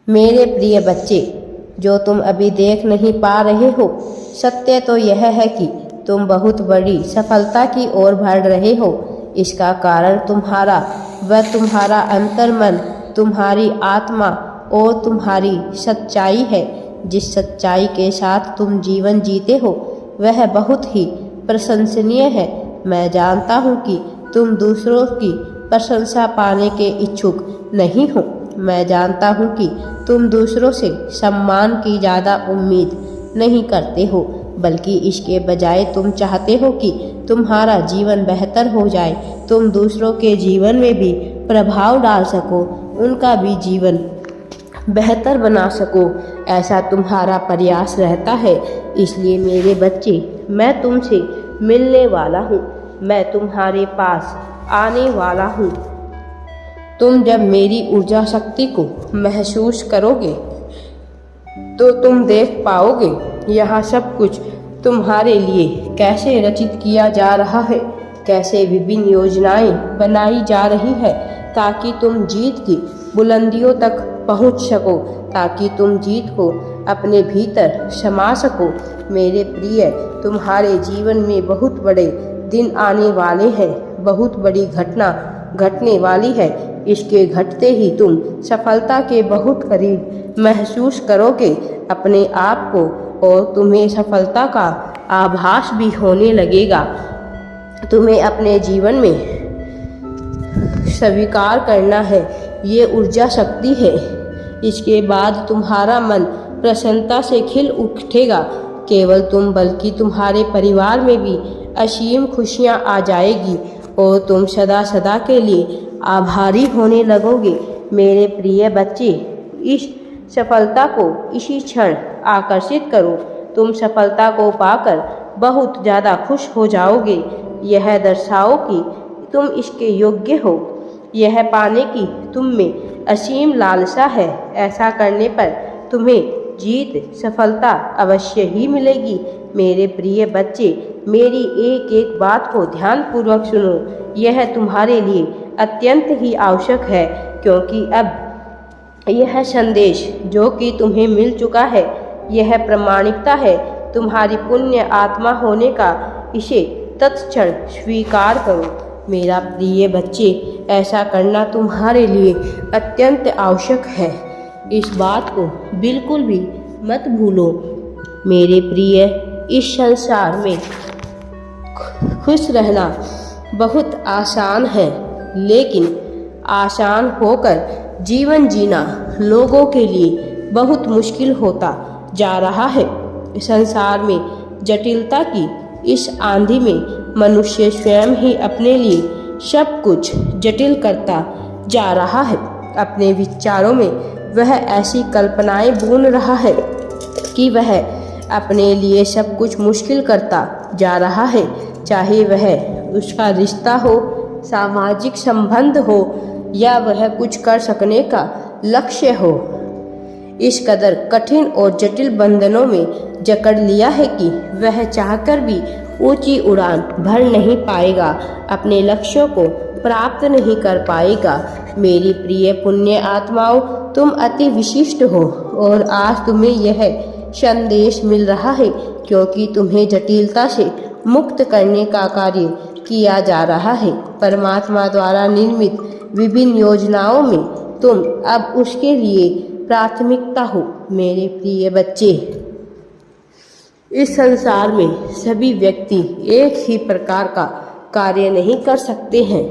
मेरे प्रिय बच्चे, जो तुम अभी देख नहीं पा रहे हो, सत्य तो यह है कि तुम बहुत बड़ी सफलता की ओर बढ़ रहे हो। इसका कारण तुम्हारा अंतर्मन, तुम्हारी आत्मा और तुम्हारी सच्चाई है। जिस सच्चाई के साथ तुम जीवन जीते हो वह बहुत ही प्रशंसनीय है। मैं जानता हूँ कि तुम दूसरों की प्रशंसा पाने के इच्छुक नहीं हो। मैं जानता हूँ कि तुम दूसरों से सम्मान की ज़्यादा उम्मीद नहीं करते हो, बल्कि इसके बजाय तुम चाहते हो कि तुम्हारा जीवन बेहतर हो जाए, तुम दूसरों के जीवन में भी प्रभाव डाल सको, उनका भी जीवन बेहतर बना सको, ऐसा तुम्हारा प्रयास रहता है। इसलिए मेरे बच्चे, मैं तुमसे मिलने वाला हूँ, मैं तुम्हारे पास आने वाला हूँ। तुम जब मेरी ऊर्जा शक्ति को महसूस करोगे तो तुम देख पाओगे यहाँ सब कुछ तुम्हारे लिए कैसे रचित किया जा रहा है, कैसे विभिन्न योजनाएं बनाई जा रही है ताकि तुम जीत की बुलंदियों तक पहुंच सको, ताकि तुम जीत को अपने भीतर समा सको। मेरे प्रिय, तुम्हारे जीवन में बहुत बड़े दिन आने वाले हैं, बहुत बड़ी घटना घटने वाली है। इसके घटते ही तुम सफलता के बहुत करीब महसूस करोगे अपने आप को, और तुम्हें सफलता का आभास भी होने लगेगा। तुम्हें अपने जीवन में स्वीकार करना है, ये ऊर्जा शक्ति है। इसके बाद तुम्हारा मन प्रसन्नता से खिल उठेगा। केवल तुम बल्कि तुम्हारे परिवार में भी असीम खुशियाँ आ जाएगी और तुम सदा सदा के लिए आभारी होने लगोगे। मेरे प्रिय बच्चे, इस सफलता को इसी क्षण आकर्षित करो। तुम सफलता को पाकर बहुत ज़्यादा खुश हो जाओगे। यह दर्शाओ कि तुम इसके योग्य हो, यह पाने की तुम में असीम लालसा है। ऐसा करने पर तुम्हें जीत, सफलता अवश्य ही मिलेगी। मेरे प्रिय बच्चे, मेरी एक एक बात को ध्यानपूर्वक सुनो। यह तुम्हारे लिए अत्यंत ही आवश्यक है, क्योंकि अब यह संदेश जो कि तुम्हें मिल चुका है, यह प्रामाणिकता है तुम्हारी पुण्य आत्मा होने का। इसे तत्क्षण स्वीकार करो। मेरा प्रिय बच्चे, ऐसा करना तुम्हारे लिए अत्यंत आवश्यक है। इस बात को बिल्कुल भी मत भूलो। मेरे प्रिय, इस संसार में खुश रहना बहुत आसान है, लेकिन आसान होकर जीवन जीना लोगों के लिए बहुत मुश्किल होता जा रहा है। संसार में जटिलता की इस आंधी में मनुष्य स्वयं ही अपने लिए सब कुछ जटिल करता जा रहा है। अपने विचारों में वह ऐसी कल्पनाएं बुन रहा है कि वह अपने लिए सब कुछ मुश्किल करता जा रहा है, चाहे वह उसका रिश्ता हो, सामाजिक संबंध हो, या वह कुछ कर सकने का लक्ष्य हो। इस कदर कठिन और जटिल बंधनों में जकड़ लिया है कि वह चाहकर भी ऊंची उड़ान भर नहीं पाएगा, अपने लक्ष्यों को प्राप्त नहीं कर पाएगा। मेरी प्रिय पुण्य आत्माओं, तुम अति विशिष्ट हो और आज तुम्हें यह संदेश मिल रहा है क्योंकि तुम्हें जटिलता से मुक्त करने का कार्य किया जा रहा है। परमात्मा द्वारा निर्मित विभिन्न योजनाओं में तुम अब उसके लिए प्राथमिकता हो। मेरे प्रिय बच्चे, इस संसार में सभी व्यक्ति एक ही प्रकार का कार्य नहीं कर सकते हैं।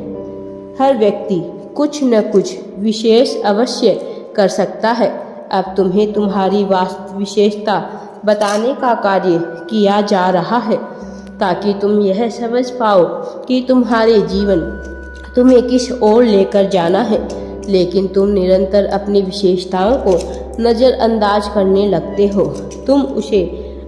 हर व्यक्ति कुछ न कुछ विशेष अवश्य कर सकता है। अब तुम्हें तुम्हारी विशेषता बताने का कार्य किया जा रहा है ताकि तुम यह समझ पाओ कि तुम्हारे जीवन तुम्हें किस ओर लेकर जाना है। लेकिन तुम निरंतर अपनी विशेषताओं को नज़रअंदाज करने लगते हो, तुम उसे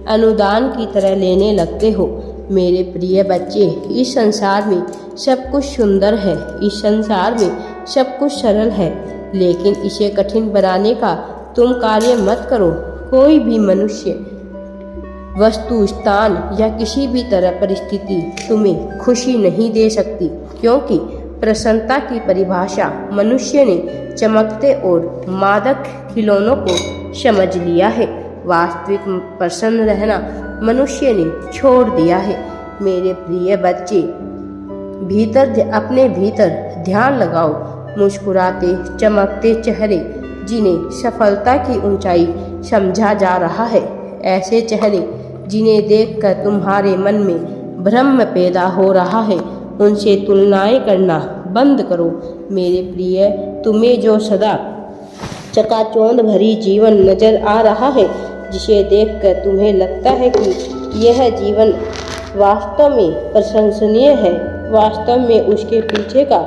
अनुदान की तरह लेने लगते हो। मेरे प्रिय बच्चे, इस संसार में सब कुछ सुंदर है, इस संसार में सब कुछ सरल है, लेकिन इसे कठिन बनाने का तुम कार्य मत करो। कोई भी मनुष्य, वस्तु, स्थान या किसी भी तरह परिस्थिति तुम्हें खुशी नहीं दे सकती, क्योंकि प्रसन्नता की परिभाषा मनुष्य ने चमकते और मादक खिलौनों को समझ लिया है। वास्तविक प्रसन्न रहना मनुष्य ने छोड़ दिया है। मेरे प्रिय बच्चे, अपने भीतर ध्यान लगाओ। मुस्कुराते चमकते चेहरे जिन्हें सफलता की ऊंचाई समझा जा रहा है, ऐसे चेहरे जिन्हें देखकर तुम्हारे मन में भ्रम पैदा हो रहा है, उनसे तुलनाएं करना बंद करो। मेरे प्रिय, तुम्हें जो सदा चकाचौंध भरी जीवन नजर आ रहा है, जिसे देखकर तुम्हें लगता है कि यह जीवन वास्तव में प्रशंसनीय है, वास्तव में उसके पीछे का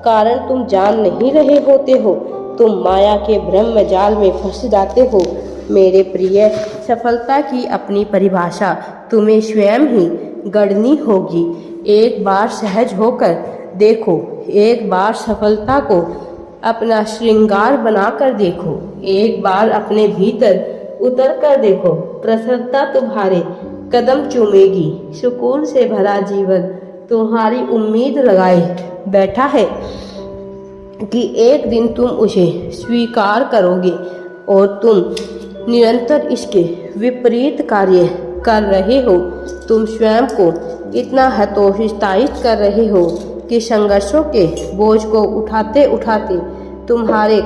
कारण तुम जान नहीं रहे होते हो। तुम माया के ब्रह्म जाल में फंस जाते हो। मेरे प्रिय, सफलता की अपनी परिभाषा तुम्हें स्वयं ही गढ़नी होगी। एक बार सहज होकर देखो, एक बार सफलता को अपना श्रृंगार बनाकर देखो, एक बार अपने भीतर उतर कर देखो। प्रसन्नता तुम्हारे कदम चूमेगी। सुकून से भरा जीवन तुम्हारी उम्मीद लगाए बैठा है कि एक दिन तुम उसे स्वीकार करोगे, और तुम निरंतर इसके विपरीत कार्य कर रहे हो। तुम स्वयं को इतना हतोत्साहित कर रहे हो कि संघर्षों के बोझ को उठाते उठाते तुम्हारे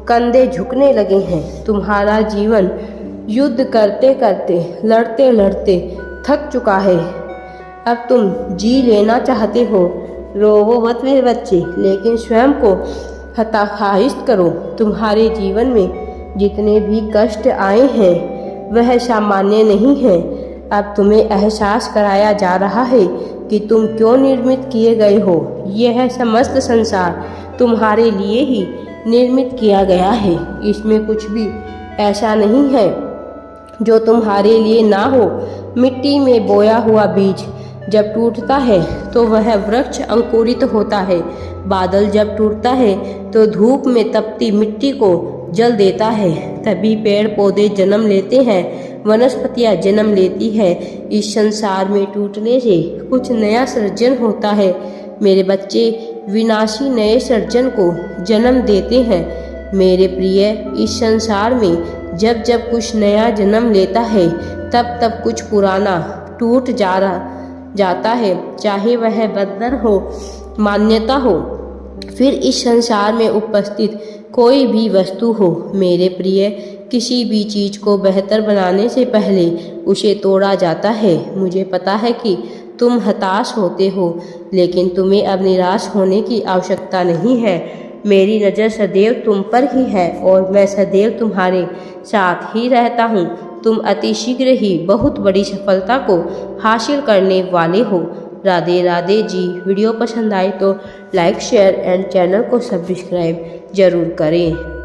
कंधे झुकने लगे हैं। तुम्हारा जीवन युद्ध करते करते, लड़ते लड़ते थक चुका है। अब तुम जी लेना चाहते हो। रोवो मत मेरे बच्चे, लेकिन स्वयं को हताशाहित करो। तुम्हारे जीवन में जितने भी कष्ट आए हैं वह सामान्य नहीं है। अब तुम्हें एहसास कराया जा रहा है कि तुम क्यों निर्मित किए गए हो। यह समस्त संसार तुम्हारे लिए ही निर्मित किया गया है। इसमें कुछ भी ऐसा नहीं है जो तुम्हारे लिए ना हो। मिट्टी में बोया हुआ बीज जब टूटता है तो वह वृक्ष अंकुरित होता है। बादल जब टूटता है तो धूप में तपती मिट्टी को जल देता है। तभी पेड़ पौधे जन्म लेते हैं, वनस्पतियाँ जन्म लेती है। इस संसार में टूटने से कुछ नया सृजन होता है। मेरे बच्चे विनाशी नए सृजन को जन्म देते हैं। मेरे प्रिय, इस संसार में जब जब कुछ नया जन्म लेता है तब तब कुछ पुराना टूट जाता है, चाहे वह बंधन हो, मान्यता हो, फिर इस संसार में उपस्थित कोई भी वस्तु हो। मेरे प्रिय, किसी भी चीज़ को बेहतर बनाने से पहले उसे तोड़ा जाता है। मुझे पता है कि तुम हताश होते हो, लेकिन तुम्हें अब निराश होने की आवश्यकता नहीं है। मेरी नज़र सदैव तुम पर ही है और मैं सदैव तुम्हारे साथ ही रहता हूँ। तुम अति शीघ्र ही बहुत बड़ी सफलता को हासिल करने वाले हो। राधे राधे जी। वीडियो पसंद आए तो लाइक, शेयर एंड चैनल को सब्सक्राइब जरूर करें।